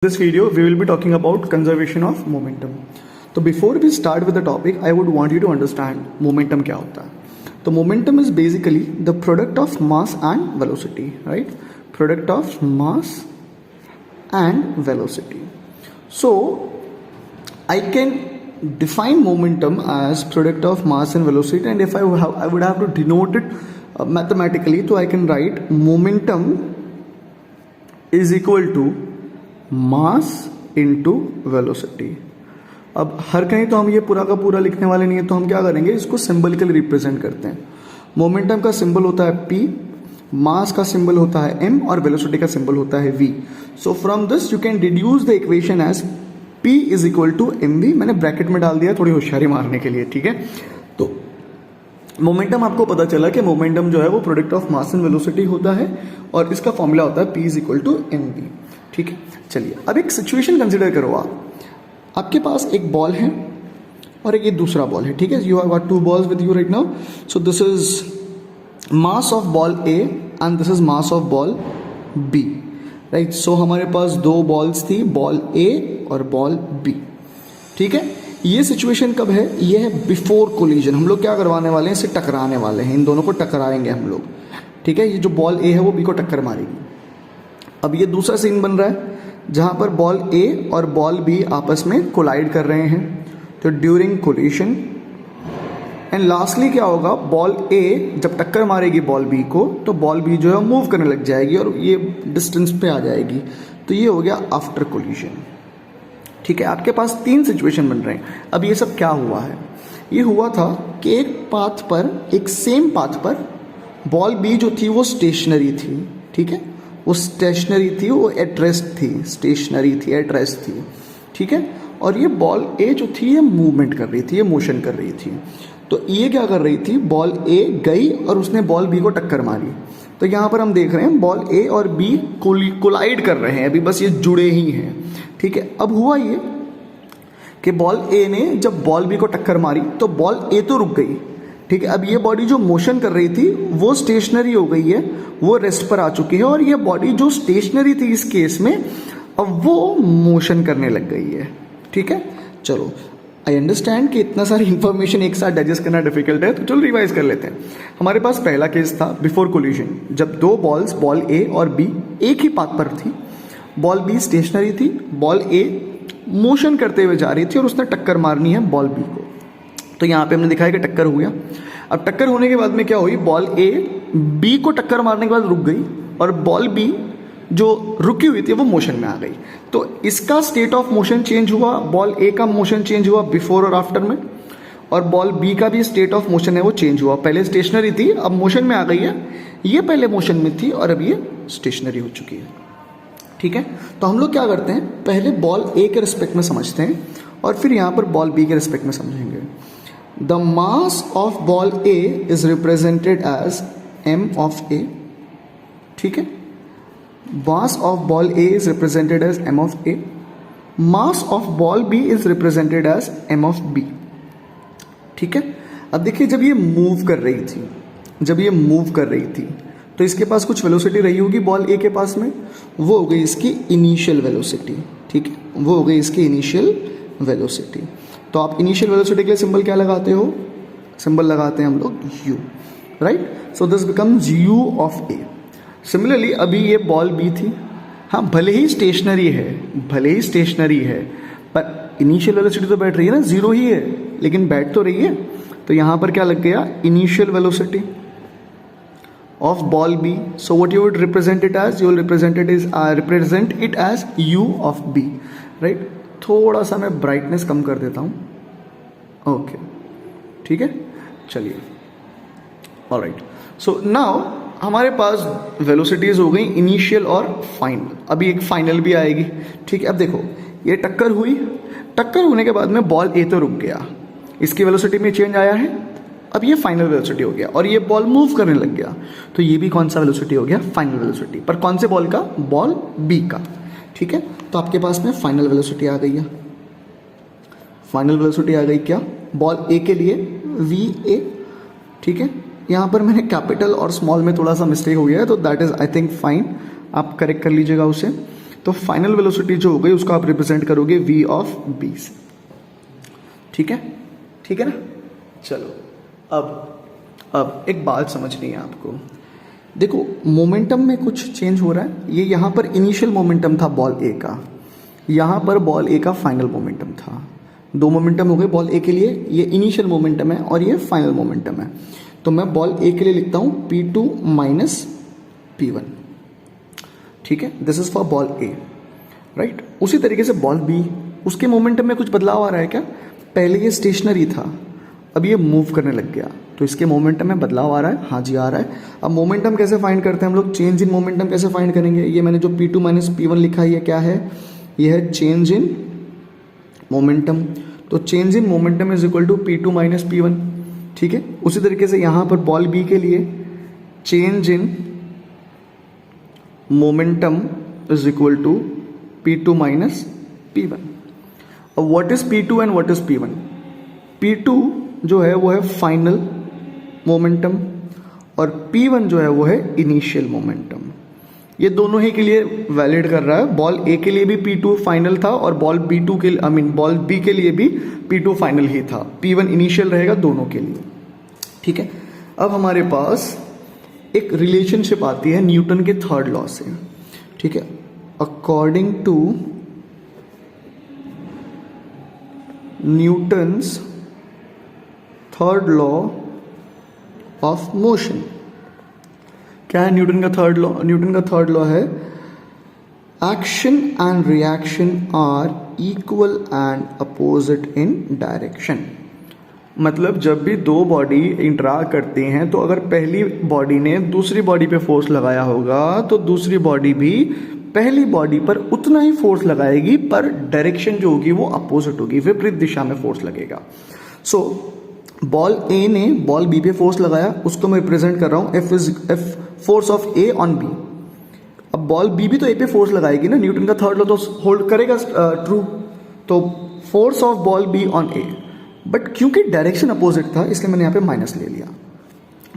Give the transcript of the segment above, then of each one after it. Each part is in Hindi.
This video we will be talking about conservation of momentum. So before we start with the topic, I would want you to understand momentum क्या होता है. तो momentum is basically the product of mass and velocity, right? Product of mass and velocity. So I can define momentum as product of mass and velocity, and if I would have to denote it mathematically, so I can write momentum is equal to mass into velocity. अब हर कहीं तो हम ये पूरा का पूरा लिखने वाले नहीं है, तो हम क्या करेंगे, इसको सिंबलिकली रिप्रेजेंट करते हैं. मोमेंटम का सिंबल होता है P, मास का सिंबल होता है M और वेलोसिटी का सिंबल होता है V. So from this you can deduce the equation as P is equal to mv. मैंने ब्रैकेट में डाल दिया थोड़ी होशियारी मारने के लिए, ठीक है. तो मोमेंटम आपको पता चला कि मोमेंटम जो है वो product of mass and velocity होता है और इसका फॉर्मूला होता है P is equal to mv. ठीक है, चलिए अब एक सिचुएशन कंसिडर करो. आपके पास एक बॉल है और एक ये दूसरा बॉल है, ठीक है. You have got two balls with you right now. So this is mass of ball A and this is mass of ball B, right. So हमारे पास दो बॉल्स थी, बॉल ए और बॉल बी, ठीक है. ये सिचुएशन कब है, ये है बिफोर कोलिजन. हम लोग क्या करवाने वाले हैं, इसे टकराने वाले हैं, इन दोनों को टकराएंगे हम लोग, ठीक है. ये जो बॉल ए है वो बी को टक्कर मारेगी. अब ये दूसरा सीन बन रहा है जहां पर बॉल ए और बॉल बी आपस में कोलाइड कर रहे हैं. तो ड्यूरिंग कोलिशन एंड लास्टली क्या होगा, बॉल ए जब टक्कर मारेगी बॉल बी को तो बॉल बी जो है मूव करने लग जाएगी और ये डिस्टेंस पे आ जाएगी. तो ये हो गया आफ्टर कोलिशन, ठीक है. आपके पास तीन सिचुएशन बन रहे हैं. अब ये सब क्या हुआ है, ये हुआ था कि एक पाथ पर, एक सेम पाथ पर बॉल बी जो थी वो स्टेशनरी थी, ठीक है. वो स्टेशनरी थी, वो एट रेस्ट थी, स्टेशनरी थी, एट रेस्ट थी, ठीक है. और ये बॉल ए जो थी ये मूवमेंट कर रही थी, ये मोशन कर रही थी. तो ये क्या कर रही थी, बॉल ए गई और उसने बॉल बी को टक्कर मारी. तो यहाँ पर हम देख रहे हैं बॉल ए और बी कोलाइड कर रहे हैं, अभी बस ये जुड़े ही हैं, ठीक है. अब हुआ ये कि बॉल ए ने जब बॉल बी को टक्कर मारी तो बॉल ए तो रुक गई, ठीक है. अब ये बॉडी जो मोशन कर रही थी वो स्टेशनरी हो गई है, वो रेस्ट पर आ चुकी है. और ये बॉडी जो स्टेशनरी थी इस केस में अब वो मोशन करने लग गई है, ठीक है. चलो आई अंडरस्टैंड कि इतना सारी इंफॉर्मेशन एक साथ डाइजेस्ट करना डिफिकल्ट है, तो चलो रिवाइज कर लेते हैं. हमारे पास पहला केस था बिफोर कोलिजन, जब दो बॉल्स, बॉल ए और बी एक ही पाथ पर थी. बॉल बी स्टेशनरी थी, बॉल ए मोशन करते हुए जा रही थी और उसने टक्कर मारनी है बॉल बी को. तो यहाँ पे हमने दिखाया कि टक्कर हुआ. अब टक्कर होने के बाद में क्या हुई, बॉल ए बी को टक्कर मारने के बाद रुक गई और बॉल बी जो रुकी हुई थी वो मोशन में आ गई. तो इसका स्टेट ऑफ मोशन चेंज हुआ, बॉल ए का मोशन चेंज हुआ बिफोर और आफ्टर में, और बॉल बी का भी स्टेट ऑफ मोशन है वो चेंज हुआ. पहले स्टेशनरी थी अब मोशन में आ गई है, ये पहले मोशन में थी और अब ये स्टेशनरी हो चुकी है, ठीक है. तो हम लोग क्या करते हैं, पहले बॉल ए के रिस्पेक्ट में समझते हैं और फिर यहाँ पर बॉल बी के रिस्पेक्ट में समझेंगे. The mass of ball A is represented as m of A, ठीक है. Mass of ball A is represented as m of A. Mass of ball B is represented as m of B, ठीक है. अब देखिए जब ये मूव कर रही थी, जब ये मूव कर रही थी तो इसके पास कुछ वेलोसिटी रही होगी बॉल ए के पास में, वो हो गई इसकी इनिशियल वेलोसिटी, ठीक है. वो हो गई इसकी इनिशियल वेलोसिटी. तो आप इनिशियल वेलोसिटी के लिए सिंबल क्या लगाते हो, सिंबल लगाते हैं हम लोग u, right. So this becomes u of a. Similarly अभी ये बॉल b थी, हाँ भले ही स्टेशनरी है, भले ही स्टेशनरी है, पर इनिशियल वेलोसिटी तो बैठ रही है ना, जीरो ही है लेकिन बैठ तो रही है. तो यहाँ पर क्या लग गया, initial velocity of ball b. So what you would represent it as, you will represent it as u of b, right. थोड़ा सा मैं ब्राइटनेस कम कर देता हूँ, ओके, ठीक है. चलिए ऑलराइट. सो नाउ हमारे पास वेलोसिटीज हो गई इनिशियल और फाइनल. अभी एक फाइनल भी आएगी, ठीक है. अब देखो ये टक्कर हुई, टक्कर होने के बाद में बॉल ए तो रुक गया, इसकी वेलोसिटी में चेंज आया है. अब ये फाइनल वेलोसिटी हो गया और ये बॉल मूव करने लग गया. तो ये भी कौन सा वेलोसिटी हो गया, फाइनल वेलोसिटी. पर कौन से बॉल का, बॉल बी का, ठीक है. तो आपके पास में फाइनल वेलोसिटी आ गई है. फाइनल वेलोसिटी आ गई क्या, बॉल ए के लिए वी ए, ठीक है. यहाँ पर मैंने कैपिटल और स्मॉल में थोड़ा सा मिस्टेक हो गया है, तो that is I think fine, आप करेक्ट कर लीजिएगा उसे. तो तो फाइनल वेलोसिटी जो हो गई उसको आप रिप्रेजेंट करोगे v ऑफ b से। ठीक है ना। चलो अब एक बात समझनी है आपको। देखो मोमेंटम में कुछ चेंज हो रहा है। ये यहाँ पर इनिशियल मोमेंटम था बॉल ए का, यहाँ पर बॉल ए का फाइनल मोमेंटम था। दो मोमेंटम हो गए बॉल ए के लिए, ये इनिशियल मोमेंटम है और ये फाइनल मोमेंटम है। तो मैं बॉल ए के लिए लिखता हूँ P2 माइनस P1। ठीक है, this is for ball A, right. उसी तरीके से बॉल बी, उसके मोमेंटम में कुछ बदलाव आ रहा है क्या? पहले ये स्टेशनरी था, अब ये मूव करने लग गया, तो इसके मोमेंटम में बदलाव आ रहा है। हाँ जी आ रहा है। अब मोमेंटम कैसे फाइंड करते हैं हम लोग? चेंज इन मोमेंटम कैसे फाइंड करेंगे? ये मैंने जो P2 माइनस P1 लिखा है ये क्या है? ये है चेंज इन मोमेंटम। तो change in momentum is equal to P2 minus P1। ठीक है, उसी तरीके से यहाँ पर बॉल बी के लिए change in momentum is equal to P2 minus P1। अब what is P2 and what is P1? P2 जो है वो है फाइनल मोमेंटम और P1 जो है वो है इनिशियल मोमेंटम। ये दोनों ही के लिए वैलिड कर रहा है। बॉल ए के लिए भी P2 फाइनल था और बॉल B2 के बॉल बी के लिए भी P2 फाइनल ही था। P1 इनिशियल रहेगा दोनों के लिए। ठीक है, अब हमारे पास एक रिलेशनशिप आती है न्यूटन के थर्ड लॉ से। ठीक है, according to Newton's third law of motion. क्या है न्यूटन का थर्ड लॉ? न्यूटन का थर्ड लॉ है action and reaction are equal and opposite in direction. मतलब जब भी दो बॉडी इंटरैक्ट करती हैं तो अगर पहली बॉडी ने दूसरी बॉडी पे फोर्स लगाया होगा तो दूसरी बॉडी भी पहली बॉडी पर उतना ही फोर्स लगाएगी, पर डायरेक्शन जो होगी वो अपोजिट होगी, विपरीत दिशा में फोर्स लगेगा। सो बॉल ए ने बॉल बी पे फोर्स लगाया, उसको मैं रिप्रेजेंट कर रहा हूं F force of A on B. अब बॉल बी भी तो ए पे फोर्स लगाएगी ना, न्यूटन का थर्ड लॉ तो होल्ड करेगा ट्रू। तो force of ball B on A, but क्योंकि डायरेक्शन अपोजिट था इसलिए मैंने यहां पे माइनस ले लिया।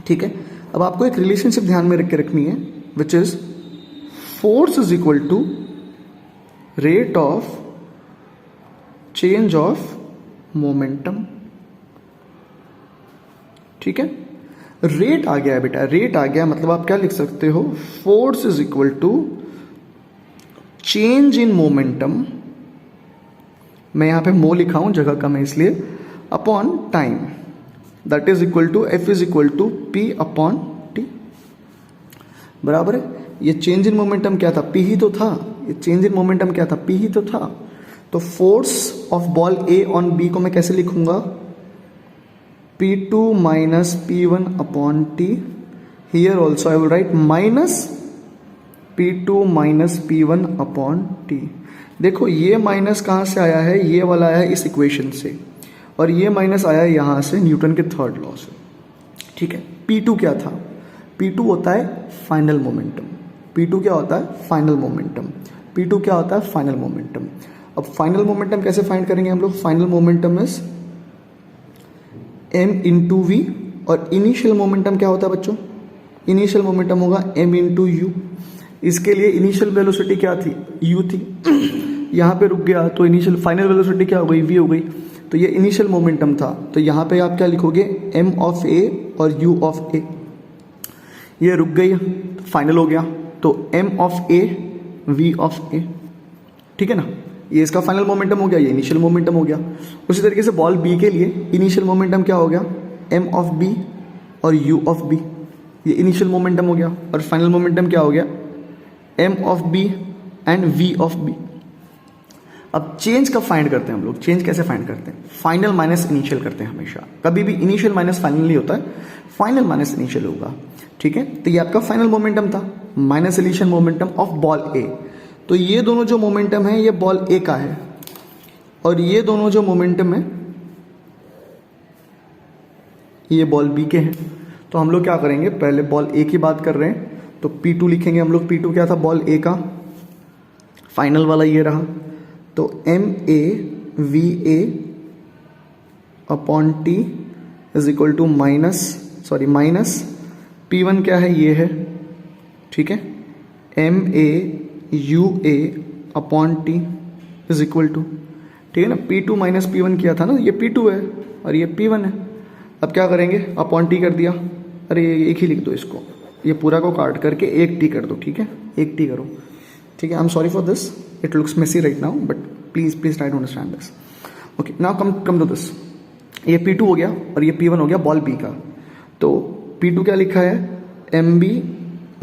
ठीक है, अब आपको एक रिलेशनशिप ध्यान में रख के रखनी है, which is force is equal to rate of change of momentum. ठीक है, रेट आ गया है बेटा, रेट आ गया मतलब आप क्या लिख सकते हो? Force is equal to change in momentum, मैं यहां पे मो लिखा हूं, जगह कम है इसलिए, upon time, that is equal to F is equal to P upon T. बराबर है। ये चेंज इन मोमेंटम क्या था? पी ही तो था। ये चेंज इन मोमेंटम क्या था? पी ही तो था। तो force of ball A on B को मैं कैसे लिखूंगा? P2 minus P1 upon T. Here also I will write minus P2 minus P1 upon T. देखो ये माइनस कहाँ से आया है? ये वाला आया है इस इक्वेशन से, और ये माइनस आया है यहाँ से न्यूटन के थर्ड लॉ से। ठीक है, P2 क्या था? P2 होता है फाइनल मोमेंटम। P2 क्या होता है? Final momentum. P2 क्या होता है? Final momentum. अब फाइनल मोमेंटम कैसे फाइंड करेंगे हम लोग? Final momentum is m into v, और इनिशियल मोमेंटम क्या होता है बच्चों? इनिशियल मोमेंटम होगा m इंटू यू। इसके लिए इनिशियल वेलोसिटी क्या थी? u थी। यहाँ पे रुक गया तो इनिशियल फाइनल वेलोसिटी क्या हो गई? v हो गई। तो ये इनिशियल मोमेंटम था, तो यहाँ पे आप क्या लिखोगे? m ऑफ a और u ऑफ a। ये रुक गई, फाइनल हो गया, तो m of a v of a। ठीक है ना, ये इसका फाइनल मोमेंटम हो गया, ये इनिशियल मोमेंटम हो गया। उसी तरीके से बॉल बी के लिए इनिशियल मोमेंटम क्या हो गया? m ऑफ b और u ऑफ b, ये इनिशियल मोमेंटम हो गया। और फाइनल मोमेंटम क्या हो गया? m of b and v of b। अब चेंज कब फाइंड करते हैं हम लोग? चेंज कैसे फाइंड करते हैं? फाइनल माइनस इनिशियल करते हैं हमेशा। कभी भी इनिशियल माइनस फाइनल नहीं होता है, फाइनल माइनस इनिशियल होगा। ठीक है, तो ये आपका फाइनल मोमेंटम था minus initial momentum of ball A. तो ये दोनों जो मोमेंटम है ये बॉल ए का है, और ये दोनों जो मोमेंटम है ये बॉल बी के हैं। तो हम लोग क्या करेंगे? पहले बॉल ए की बात कर रहे हैं तो P2 लिखेंगे हम लोग। P2 क्या था? बॉल ए का फाइनल वाला ये रहा, तो MA upon T is equal to minus P1 क्या है? ये है। ठीक है, MA UA upon T is equal to, ठीक है ना, P2 माइनस P1 किया था ना, ये P2 है और ये P1 है। अब क्या करेंगे, अपॉन टी कर दिया, अरे ये एक ही लिख दो इसको, ये पूरा को काट करके एक टी कर दो, ठीक है, एक टी करो, ठीक है। I am sorry for this, it looks messy right now, but please try to understand this. Okay, now come to this, ये P2 हो गया और ये P1 हो गया बॉल B का। तो P2 क्या लिखा है, MB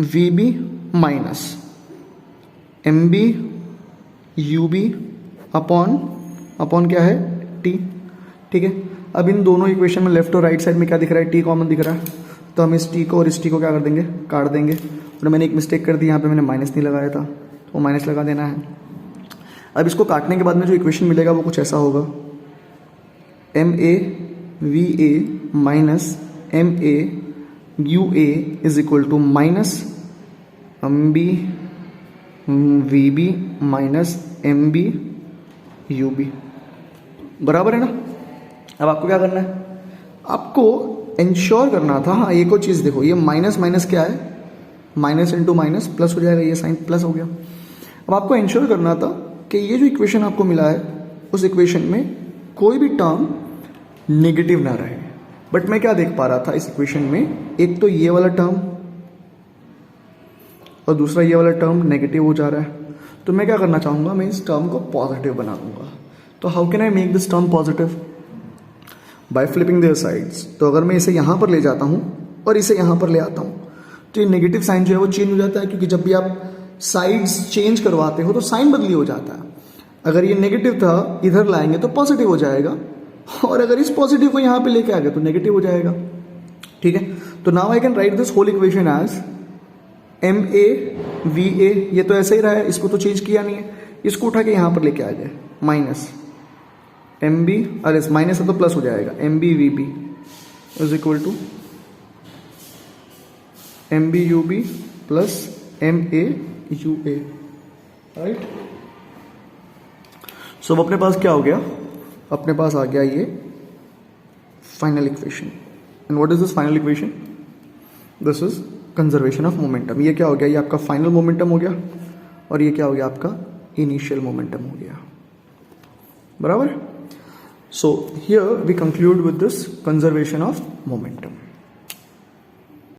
VB minus MB UB upon क्या है, T, ठीक है। अब इन दोनों इक्वेशन में लेफ्ट और राइट साइड में क्या दिख रहा है, T कॉमन दिख रहा है, तो हम इस T को और इस T को क्या कर देंगे, काट देंगे। और मैंने एक मिस्टेक कर दी, यहाँ पे मैंने माइनस नहीं लगाया था, तो माइनस लगा देना है। अब इसको काटने के बाद में जो इक्वेशन मिलेगा वो कुछ ऐसा होगा, MA VA minus MA UA is equal to minus MB VB minus MB UB, बराबर है ना। अब आपको क्या करना है, आपको इंश्योर करना था, हाँ एक और चीज़ देखो, ये माइनस माइनस क्या है, माइनस इंटू माइनस प्लस हो जाएगा, ये साइन प्लस हो गया। अब आपको इंश्योर करना था कि ये जो इक्वेशन आपको मिला है उस इक्वेशन में कोई भी टर्म नेगेटिव ना रहे। बट मैं क्या देख पा रहा था इस इक्वेशन में, एक तो ये वाला टर्म और दूसरा ये वाला टर्म नेगेटिव हो जा रहा है। तो मैं क्या करना चाहूँगा, मैं इस टर्म को पॉजिटिव बना दूंगा। तो how can I make this term positive, by flipping their sides. तो अगर मैं इसे यहाँ पर ले जाता हूँ और इसे यहाँ पर ले आता हूँ, तो ये नेगेटिव साइन जो है वो चेंज हो जाता है, क्योंकि जब भी आप साइड्स चेंज करवाते हो तो साइन बदली हो जाता है। अगर ये नेगेटिव था, इधर लाएंगे तो पॉजिटिव हो जाएगा, और अगर इस पॉजिटिव को यहाँ पे लेके आ गए तो नेगेटिव हो जाएगा, ठीक है। तो now I can write this whole equation as MA VA, ये तो ऐसा ही रहा है, इसको तो चेंज किया नहीं है, इसको उठा के यहाँ पर लेके आ जाए, माइनस MB, अरे माइनस है तो प्लस हो जाएगा, MB VB is equal to MB UB plus MA UA, right. So अपने पास क्या हो गया, अपने पास आ गया ये final equation. And what is this final equation, this is conservation of momentum. ये क्या हो गया, ये आपका फाइनल मोमेंटम हो गया, और ये क्या हो गया, आपका इनिशियल मोमेंटम हो गया, बराबर। So here we conclude with this conservation of momentum.